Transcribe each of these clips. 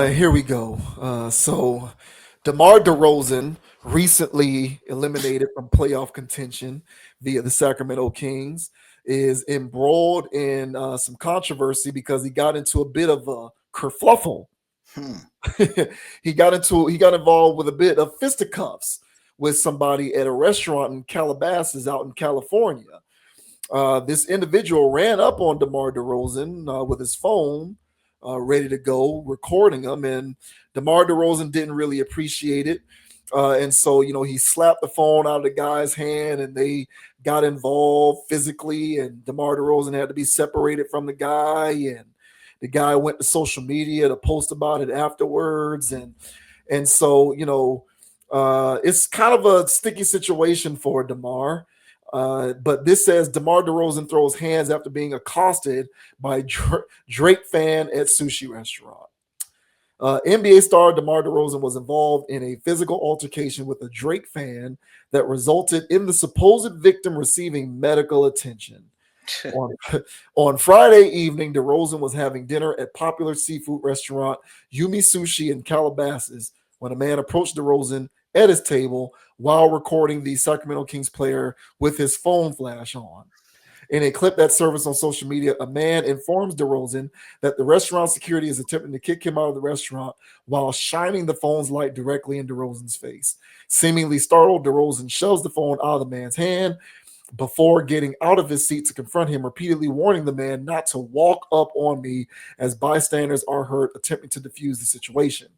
Here we go. So DeMar Derozan, recently eliminated from playoff contention via the Sacramento Kings, is embroiled in some controversy because he got into a bit of a kerfluffle. Hmm. He got involved with a bit of fisticuffs with somebody at a restaurant in Calabasas out in California. This individual ran up on DeMar Derozan with his phone ready to go, recording him, and DeMar Derozan didn't really appreciate it. And so, he slapped the phone out of the guy's hand and they got involved physically. And DeMar Derozan had to be separated from the guy. And the guy went to social media to post about it afterwards. And so, it's kind of a sticky situation for DeMar. But this says DeMar Derozan throws hands after being accosted by Drake fan at sushi restaurant. NBA star DeMar Derozan was involved in a physical altercation with a Drake fan that resulted in the supposed victim receiving medical attention. On, on Friday evening, DeRozan was having dinner at popular seafood restaurant Yumi Sushi in Calabasas when a man approached DeRozan at his table while recording the Sacramento Kings player with his phone flash on. In a clip that surfaced on social media, a man informs DeRozan that the restaurant security is attempting to kick him out of the restaurant while shining the phone's light directly in DeRozan's face. Seemingly startled, DeRozan shoves the phone out of the man's hand before getting out of his seat to confront him, repeatedly warning the man not to walk up on me as bystanders are heard attempting to defuse the situation.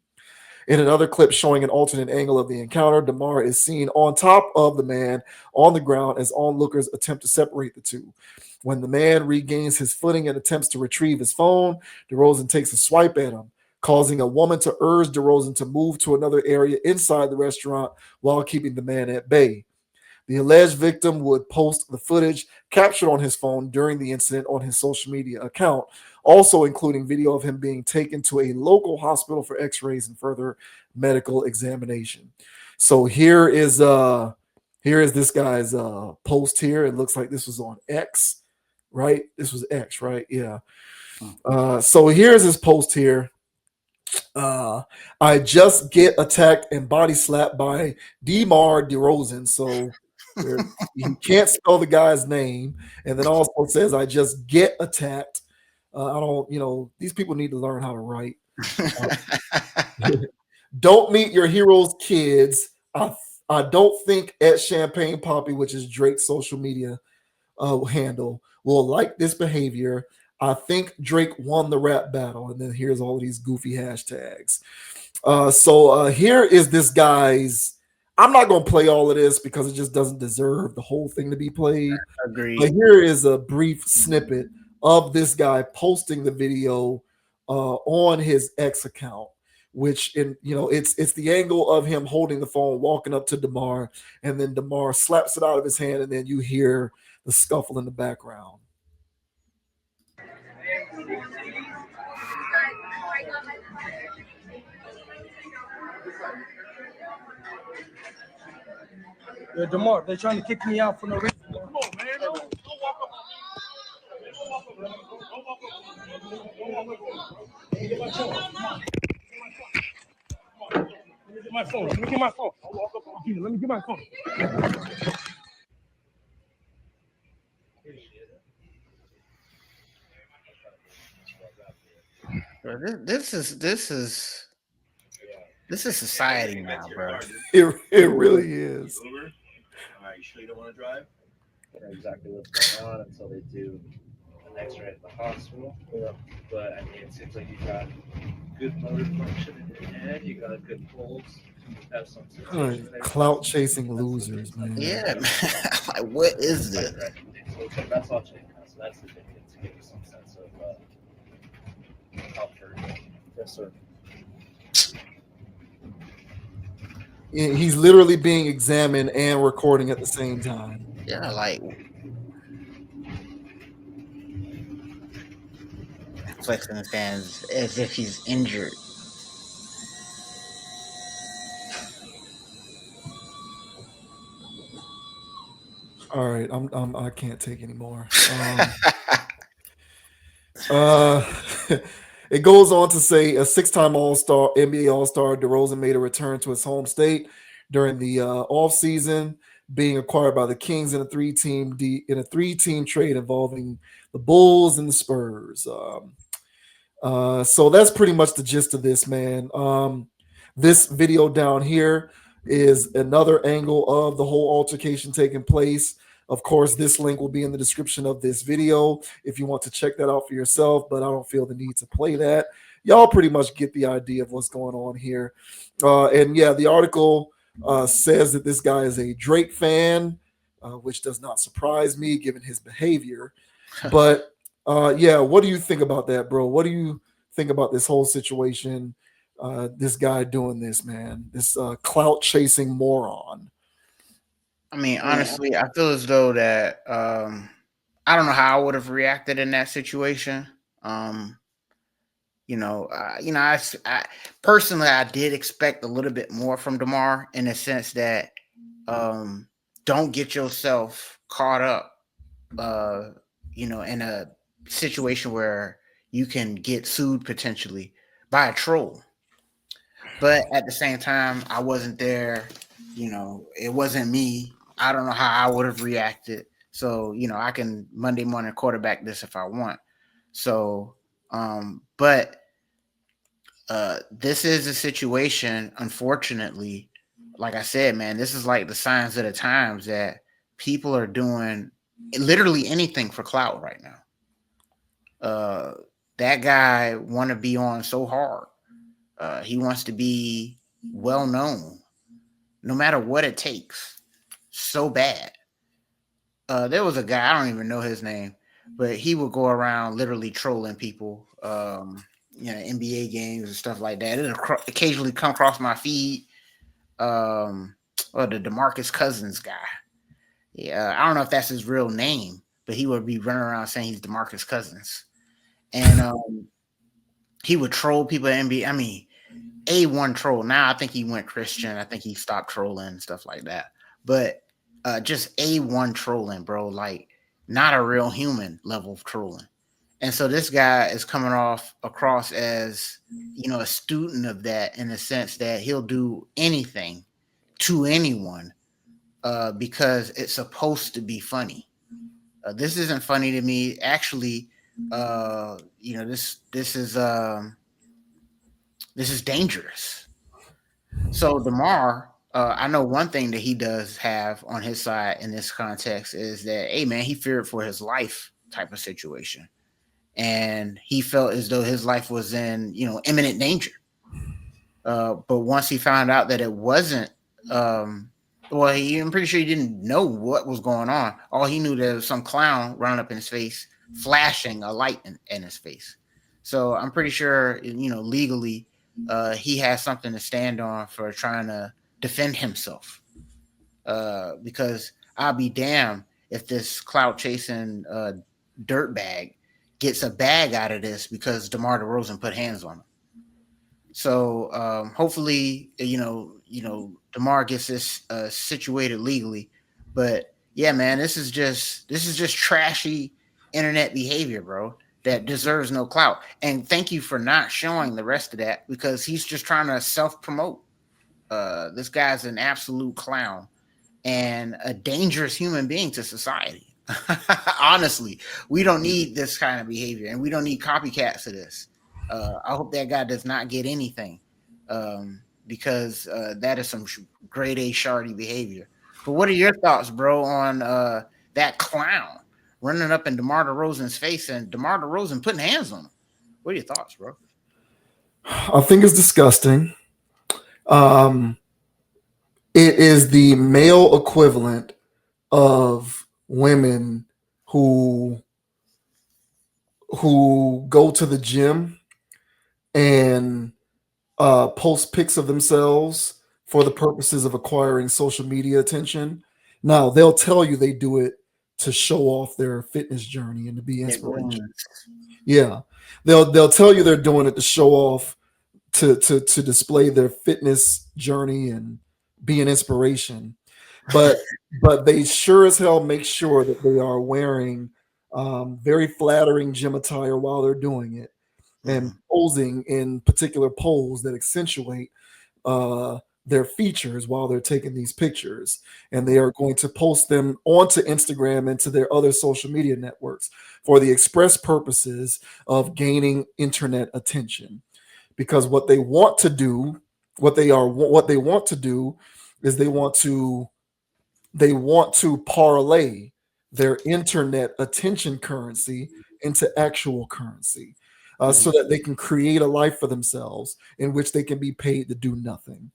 In another clip showing an alternate angle of the encounter, DeMar is seen on top of the man on the ground as onlookers attempt to separate the two. When the man regains his footing and attempts to retrieve his phone, DeRozan takes a swipe at him, causing a woman to urge DeRozan to move to another area inside the restaurant while keeping the man at bay. The alleged victim would post the footage captured on his phone during the incident on his social media account, also including video of him being taken to a local hospital for x-rays and further medical examination. So here is this guy's post here. It looks like this was on X, right? This was X, right? Yeah. So here's his post here. I just get attacked and body slapped by DeMar Derozan. So he can't spell the guy's name, and then also says, "I just get attacked." I don't, these people need to learn how to write. Don't meet your heroes, kids. I don't think at Champagne Poppy, which is Drake's social media handle, will like this behavior. I think Drake won the rap battle, and then here's all of these goofy hashtags. So here is this guy's. I'm not going to play all of this because it just doesn't deserve the whole thing to be played. Agreed. But here is a brief snippet of this guy posting the video on his X account, which it's the angle of him holding the phone, walking up to DeMar, and then DeMar slaps it out of his hand, and then you hear the scuffle in the background. Yo, DeMar, they're trying to kick me out for no reason. Come on, man. Don't walk up on me. Let me get my phone. Let me get my phone. I'll walk up on you. Let me get my phone. Bro, this is society now, bro. It really is. All right, you sure you don't want to drive? I don't know exactly what's going on until they do an X-ray at the hospital. Yeah. But I mean, it seems like you got good motor function in your head. You got good pulse. You have some sensation there. Clout chasing losers, man. Yeah, man. Like, what is this? Right. So that's all chain count. So that's the thing to give you some sense of comfort. Yes, sir. He's literally being examined and recording at the same time. Yeah, like flexing his hands as if he's injured. All right, I can't take anymore. Uh, It goes on to say a six-time All-Star, NBA All-Star, DeRozan made a return to his home state during the offseason, being acquired by the Kings in a three-team trade involving the Bulls and the Spurs. So that's pretty much the gist of this, man. This video down here is another angle of the whole altercation taking place. Of course, this link will be in the description of this video if you want to check that out for yourself, but I don't feel the need to play that. Y'all pretty much get the idea of what's going on here. And yeah, the article says that this guy is a Drake fan, which does not surprise me given his behavior. But yeah, what do you think about that, bro? What do you think about this whole situation? This guy doing this, man, this clout chasing moron. I mean, honestly, I feel as though that I don't know how I would have reacted in that situation. I personally, I did expect a little bit more from DeMar in the sense that don't get yourself caught up, in a situation where you can get sued potentially by a troll. But at the same time, I wasn't there. It wasn't me. I don't know how I would have reacted. So, I can Monday morning quarterback this if I want. So, but this is a situation, unfortunately, like I said, man, this is like the signs of the times that people are doing literally anything for clout right now. That guy want to be on so hard. He wants to be well known, no matter what it takes, so bad. There was a guy, I don't even know his name, but he would go around literally trolling people, NBA games and stuff like that. It'll occasionally come across my feed. Or the DeMarcus Cousins guy. Yeah, I don't know if that's his real name, but he would be running around saying he's DeMarcus Cousins. And he would troll people at NBA. I mean, A1 troll. Now I think he went Christian. I think he stopped trolling and stuff like that. But just A1 trolling, bro. Like, not a real human level of trolling. And so this guy is coming across as, a student of that in the sense that he'll do anything to anyone because it's supposed to be funny. This isn't funny to me. Actually, this is dangerous. So DeMar, I know one thing that he does have on his side in this context is that, hey man, he feared for his life type of situation. And he felt as though his life was in, imminent danger. But once he found out that it wasn't, I'm pretty sure he didn't know what was going on. All he knew there was some clown running up in his face, flashing a light in his face. So I'm pretty sure, legally, he has something to stand on for trying to defend himself. Because I'll be damned if this clout chasing dirtbag gets a bag out of this because DeMar Derozan put hands on him. So hopefully, DeMar gets this situated legally. But yeah, man, this is just trashy internet behavior, bro, that deserves no clout. And thank you for not showing the rest of that because he's just trying to self-promote. This guy's an absolute clown and a dangerous human being to society. Honestly, we don't need this kind of behavior and we don't need copycats of this. I hope that guy does not get anything because that is some grade A shardy behavior. But what are your thoughts, bro, on that clown running up in DeMar DeRozan's face and DeMar DeRozan putting hands on him? What are your thoughts, bro? I think it's disgusting. It is the male equivalent of women who go to the gym and post pics of themselves for the purposes of acquiring social media attention. Now they'll tell you they do it to show off their fitness journey and to be inspiration. Yeah, they'll tell you they're doing it to show off, to display their fitness journey and be an inspiration. But they sure as hell make sure that they are wearing very flattering gym attire while they're doing it. and posing in particular poses that accentuate their features while they're taking these pictures. And they are going to post them onto Instagram and to their other social media networks for the express purposes of gaining internet attention. Because what they want to do, what they want to do is they want to parlay their internet attention currency into actual currency, so that they can create a life for themselves in which they can be paid to do nothing.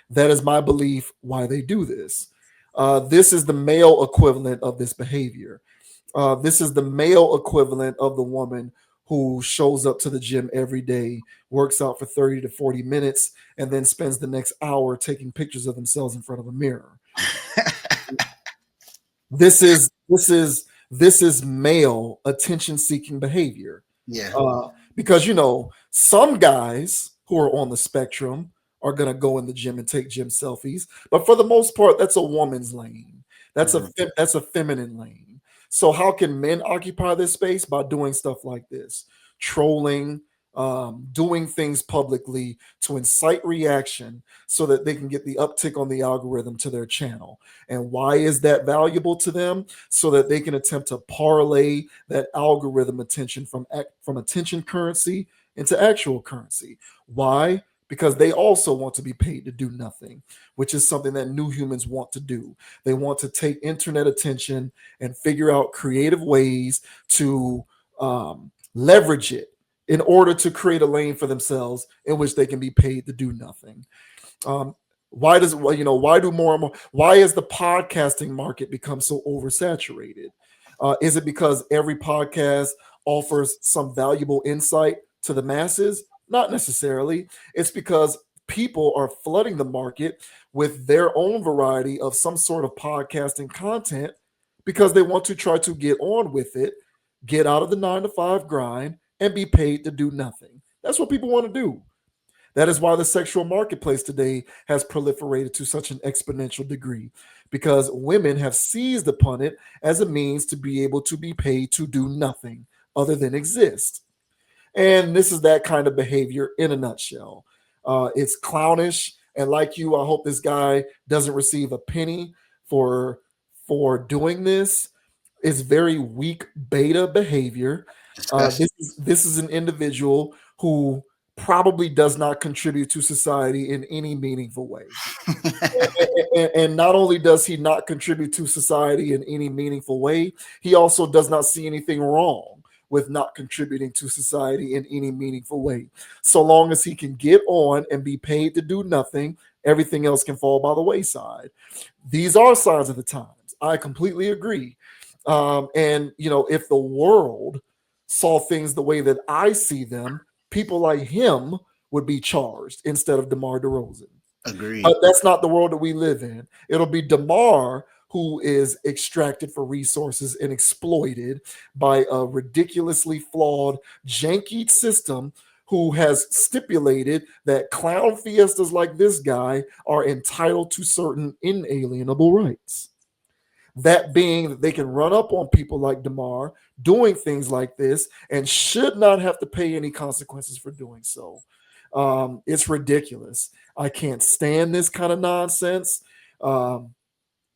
That is my belief why they do this. This is the male equivalent of this behavior. This is the male equivalent of the woman who shows up to the gym every day, works out for 30 to 40 minutes, and then spends the next hour taking pictures of themselves in front of a mirror. This is male attention-seeking behavior. Yeah. Because some guys who are on the spectrum are gonna go in the gym and take gym selfies, but for the most part, that's a woman's lane. That's a feminine lane. So how can men occupy this space? By doing stuff like this, trolling, doing things publicly to incite reaction so that they can get the uptick on the algorithm to their channel. And why is that valuable to them? So that they can attempt to parlay that algorithm attention from attention currency into actual currency. Why? Because they also want to be paid to do nothing, which is something that new humans want to do. They want to take internet attention and figure out creative ways to leverage it in order to create a lane for themselves in which they can be paid to do nothing. Why is the podcasting market become so oversaturated? Is it because every podcast offers some valuable insight to the masses? Not necessarily. It's because people are flooding the market with their own variety of some sort of podcasting content because they want to try to get on with it, get out of the 9-to-5 grind, and be paid to do nothing. That's what people want to do. That is why the sexual marketplace today has proliferated to such an exponential degree, because women have seized upon it as a means to be able to be paid to do nothing other than exist. And this is that kind of behavior in a nutshell. It's clownish, and like you, I hope this guy doesn't receive a penny for doing this. It's very weak beta behavior. This is an individual who probably does not contribute to society in any meaningful way. And not only does he not contribute to society in any meaningful way, he also does not see anything wrong with not contributing to society in any meaningful way. So long as he can get on and be paid to do nothing, everything else can fall by the wayside. These are signs of the times. I completely agree. And if the world saw things the way that I see them, people like him would be charged instead of DeMar Derozan. Agreed. But that's not the world that we live in. It'll be DeMar who is extracted for resources and exploited by a ridiculously flawed, janky system who has stipulated that clown fiestas like this guy are entitled to certain inalienable rights. That being that they can run up on people like DeMar doing things like this and should not have to pay any consequences for doing so. It's ridiculous. I can't stand this kind of nonsense.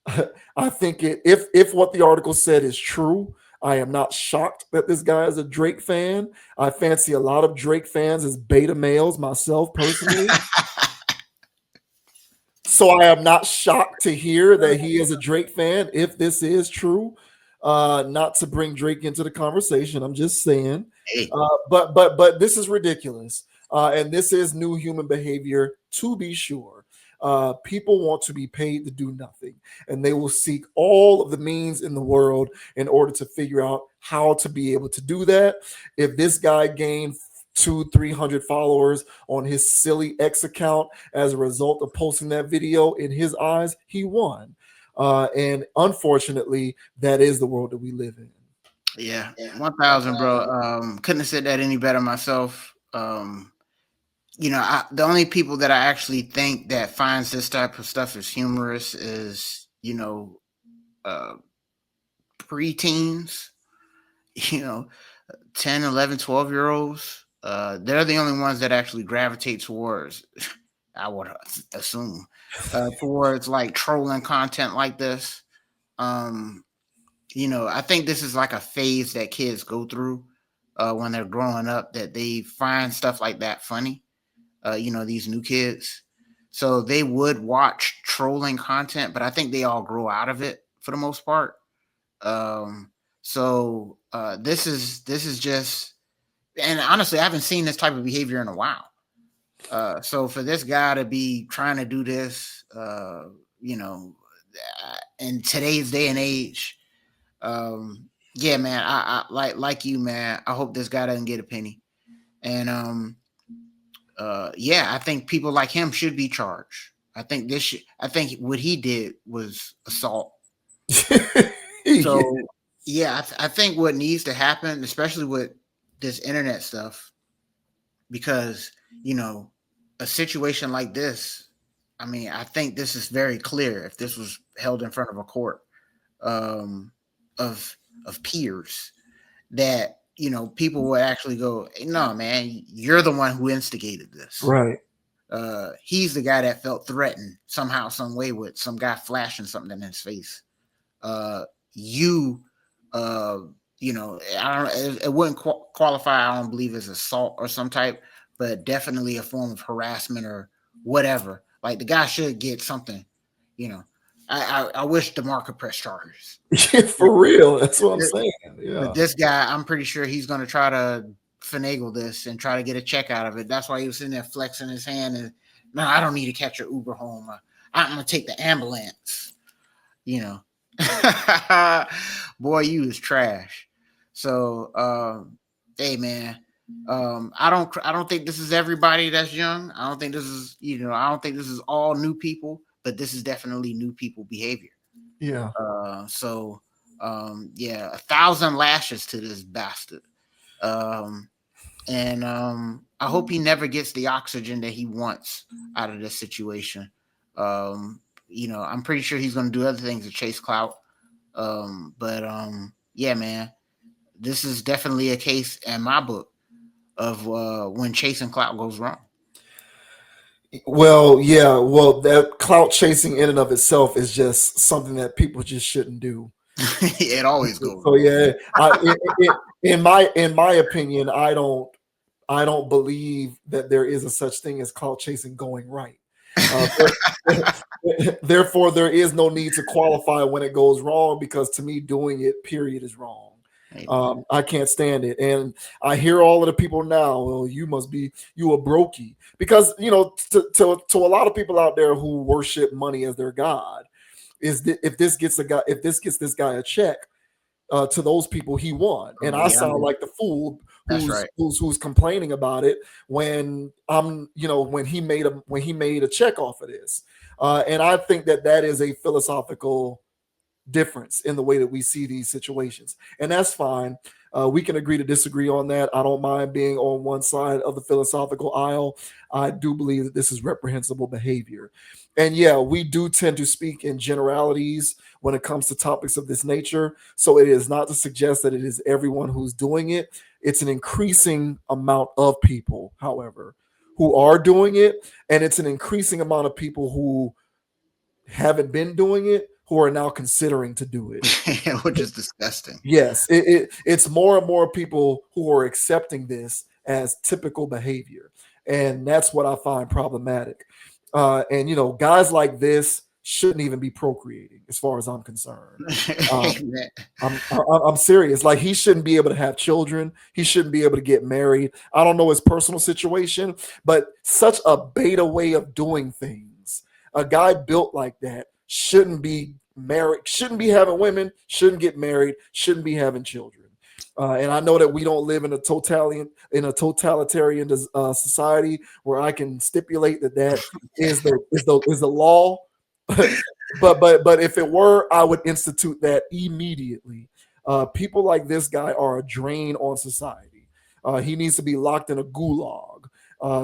I think if what the article said is true, I am not shocked that this guy is a Drake fan. I fancy a lot of Drake fans as beta males myself personally. So I am not shocked to hear that he is a Drake fan if this is true. Not to bring Drake into the conversation, I'm just saying. Hey. But this is ridiculous. And this is new human behavior, to be sure. People want to be paid to do nothing, and they will seek all of the means in the world in order to figure out how to be able to do that. If this guy gained 200-300 followers on his silly X account as a result of posting that video, in his eyes, he won. And unfortunately, that is the world that we live in. Yeah, 1,000, bro. Couldn't have said that any better myself. The only people that I actually think that finds this type of stuff is humorous is, preteens, 10, 11, 12-year-olds. They're the only ones that actually gravitate towards, I would assume, towards like trolling content like this. I think this is like a phase that kids go through when they're growing up, that they find stuff like that funny. These new kids. So they would watch trolling content, but I think they all grow out of it for the most part. This is just, and honestly, I haven't seen this type of behavior in a while. So for this guy to be trying to do this, in today's day and age, yeah, man, I like you, man. I hope this guy doesn't get a penny. And yeah, I think people like him should be charged. I think what he did was assault. So yeah, I think what needs to happen, especially with this internet stuff, because a situation like this, I mean, I think this is very clear. If this was held in front of a court of peers, that people would actually go, no, man, you're the one who instigated this. Right. He's the guy that felt threatened somehow, some way, with some guy flashing something in his face. It wouldn't qualify, I don't believe, as assault or some type, but definitely a form of harassment or whatever. Like, the guy should get something. I wish DeMar could press charges. Yeah, for real. That's what I'm saying. Yeah. But this guy, I'm pretty sure he's going to try to finagle this and try to get a check out of it. That's why he was sitting there flexing his hand and, no, I don't need to catch your Uber home. I'm going to take the ambulance. Boy, you is trash. So, hey, man, I don't think this is everybody that's young. I don't think this is, I don't think this is all new people, but this is definitely new people behavior. Yeah. Yeah, 1,000 lashes to this bastard. And I hope he never gets the oxygen that he wants out of this situation. I'm pretty sure he's going to do other things to chase clout. Yeah, man, this is definitely a case in my book of when chasing clout goes wrong. Well, yeah. Well, that clout chasing in and of itself is just something that people just shouldn't do. It always goes. So yeah, in my opinion, I don't believe that there is a such thing as clout chasing going right. Therefore, there is no need to qualify when it goes wrong, because to me, doing it, period, is wrong. I can't stand it. And I hear all of the people now, well, you a brokey, because to a lot of people out there who worship money as their god, if this gets this guy a check, to those people, he won. And I sound like the fool who's complaining about it when when he made a check off of this. And I think that is a philosophical difference in the way that we see these situations, and that's fine. We can agree to disagree on that. I don't mind being on one side of the philosophical aisle. I do believe that this is reprehensible behavior. And yeah, we do tend to speak in generalities when it comes to topics of this nature. So it is not to suggest that it is everyone who's doing it. It's an increasing amount of people, however, who are doing it. And it's an increasing amount of people who haven't been doing it, who are now considering to do it. Which is disgusting. Yes, it's more and more people who are accepting this as typical behavior. And that's what I find problematic. And guys like this shouldn't even be procreating, as far as I'm concerned. I'm serious. Like, he shouldn't be able to have children. He shouldn't be able to get married. I don't know his personal situation, but such a beta way of doing things. A guy built like that shouldn't be married, shouldn't be having women, shouldn't get married, shouldn't be having children. And I know that we don't live in a totalitarian society where I can stipulate that is the law. but if it were, I would institute that immediately. People like this guy are a drain on society. He needs to be locked in a gulag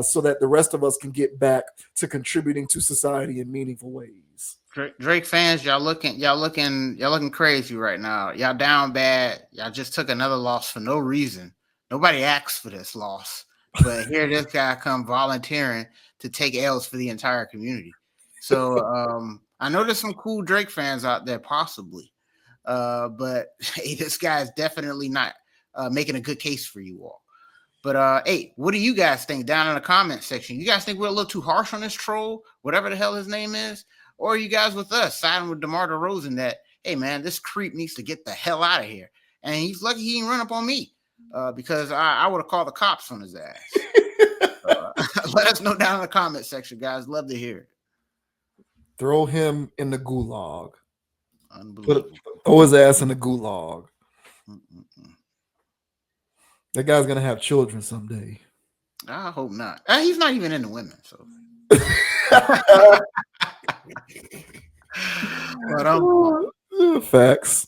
so that the rest of us can get back to contributing to society in meaningful ways. Drake fans, y'all looking crazy right now. Y'all down bad. Y'all just took another loss for no reason. Nobody asked for this loss. but here this guy come volunteering to take L's for the entire community. So I know there's some cool Drake fans out there, possibly, but hey, this guy is definitely not making a good case for you all. But hey, what do you guys think down in the comment section? You guys think we're a little too harsh on this troll, whatever the hell his name is? Or are you guys with us, siding with DeMar Derozan that, hey, man, this creep needs to get the hell out of here? And he's lucky he didn't run up on me because I would have called the cops on his ass. Let us know down in the comment section, guys. Love to hear it. Throw him in the gulag. Unbelievable. Throw his ass in the gulag. Mm-mm-mm. That guy's going to have children someday. I hope not. He's not even into women, so. But Facts.